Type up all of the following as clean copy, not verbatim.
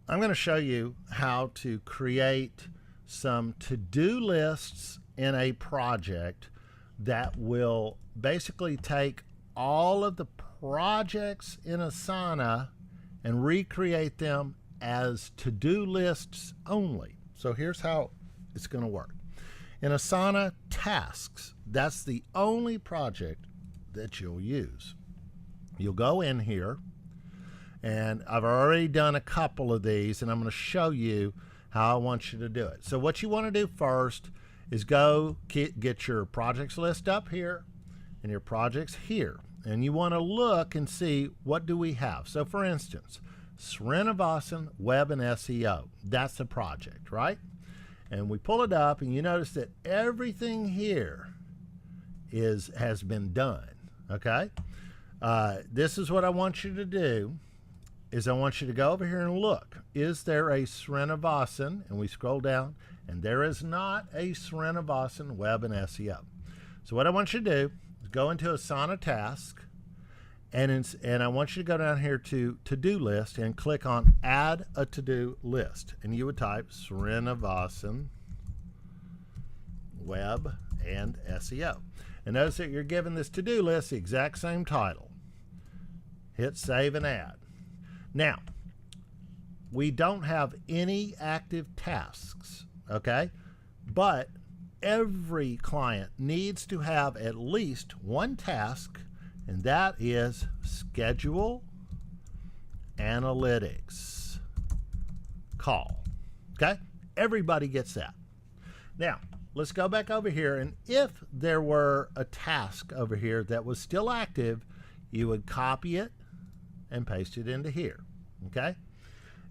I'm going to show you how to create some to-do lists in a project that will basically take all of the projects in Asana and recreate them as to-do lists only. So here's how it's going to work. In Asana tasks, that's the only project that you'll use. You'll go in here, and I've already done a couple of these, and I'm going to show you how I want you to do it. So what you want to do first is go get your projects list up here and your projects here. And you want to look and see, what do we have? So for instance, Srinivasan Web and SEO. That's the project, right? And we pull it up, and you notice that everything here has been done, okay? This is what I want you to do, is I want you to go over here and look. Is there a Srinivasan? And we scroll down, and there is not a Srinivasan Web and SEO. So what I want you to do is go into Asana Task, and I want you to go down here to To-Do List and click on Add a To-Do List. And you would type Srinivasan Web and SEO. And notice that you're given this to-do list the exact same title. Hit Save and Add. Now, we don't have any active tasks, okay? But every client needs to have at least one task, and that is Schedule Analytics Call, okay? Everybody gets that. Now, let's go back over here, and if there were a task over here that was still active, you would copy it and paste it into here, okay?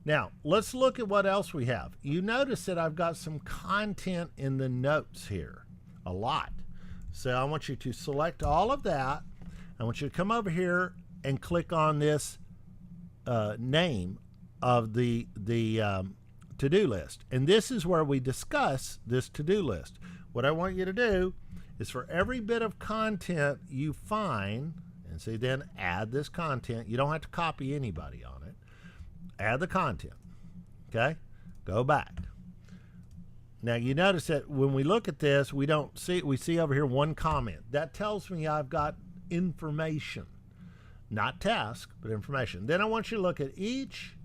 Now, let's look at what else we have. You notice that I've got some content in the notes here, a lot. So I want you to select all of that. I want you to come over here and click on this name of the to-do list. And this is where we discuss this to-do list. What I want you to do is, for every bit of content you find, and see, then add this content. You don't have to copy anybody on it. Add the content, okay? Go back. Now you notice that when we look at this, we see over here one comment. That tells me I've got information, not task, but information. Then I want you to look at each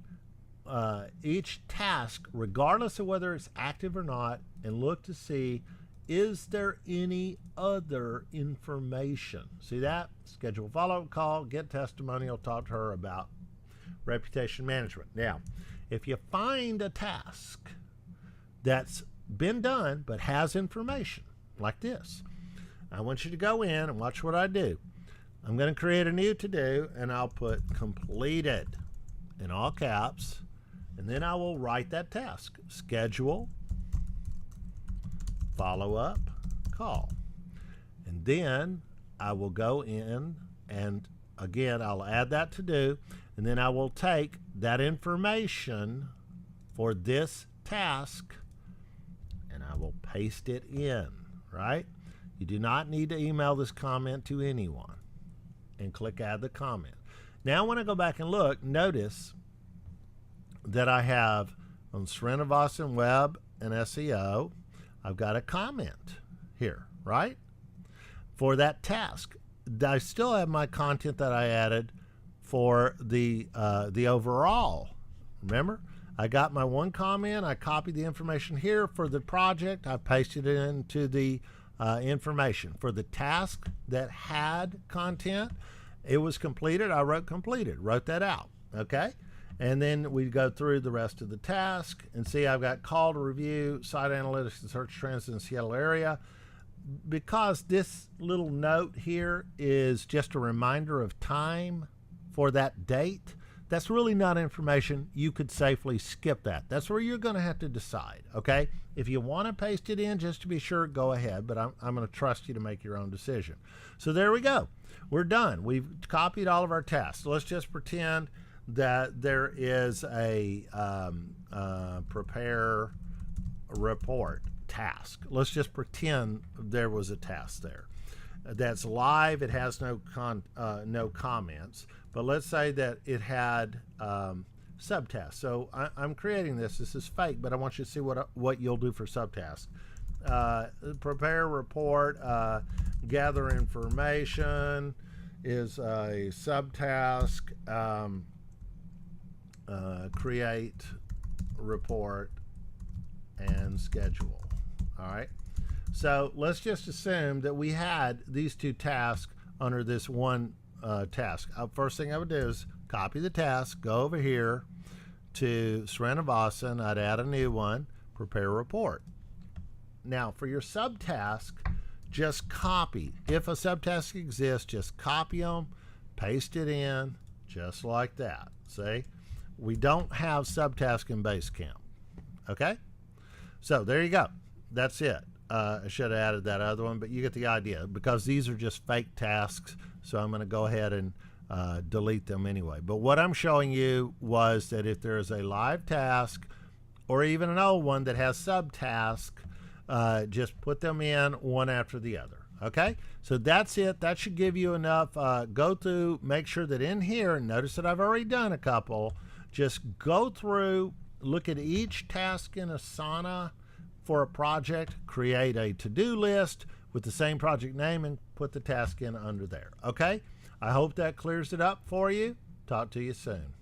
task, regardless of whether it's active or not, and look to see, is there any other information? See that? Schedule a follow-up call, get testimonial, talk to her about reputation management. Now, if you find a task that's been done but has information, like this, I want you to go in and watch what I do. I'm going to create a new to-do, and I'll put completed in all caps, and then I will write that task. Schedule follow-up call. And then I will go in, and again, I'll add that to-do, and then I will take that information for this task, and I will paste it in, right? You do not need to email this comment to anyone, and click Add the Comment. Now when I go back and look, notice that I have on Srinivasan Web and SEO, I've got a comment here, right? For that task. I still have my content that I added for the overall. Remember, I got my one comment, I copied the information here for the project, I pasted it into the information. For the task that had content, it was completed, I wrote completed, wrote that out, okay? And then we go through the rest of the task and see I've got call to review, site analytics and search trends in the Seattle area. Because this little note here is just a reminder of time for that date, that's really not information. You could safely skip that. That's where you're going to have to decide, okay? If you want to paste it in just to be sure, go ahead, but I'm going to trust you to make your own decision. So there we go. We're done. We've copied all of our tasks. So let's just pretend that there is a prepare report task. Let's just pretend there was a task there that's live. It has no comments, but let's say that it had subtask. So I'm creating this. This is fake, but I want you to see what you'll do for subtask. Prepare report, gather information is a subtask. Create report and schedule. All right. So let's just assume that we had these two tasks under this one task. First thing I would do is copy the task, go over here to Srinivasan, I'd add a new one, prepare report. Now for your subtask, just copy. If a subtask exists, just copy them, paste it in, just like that. See? We don't have subtask in Basecamp. Okay? So there you go. That's it. I should have added that other one, but you get the idea because these are just fake tasks. So I'm going to go ahead and delete them anyway. But what I'm showing you was that if there is a live task or even an old one that has subtask, just put them in one after the other. Okay, so that's it. That should give you enough. Go through, make sure that in here, notice that I've already done a couple. Just go through, look at each task in Asana for a project, create a to-do list with the same project name and put the task in under there. Okay, I hope that clears it up for you. Talk to you soon.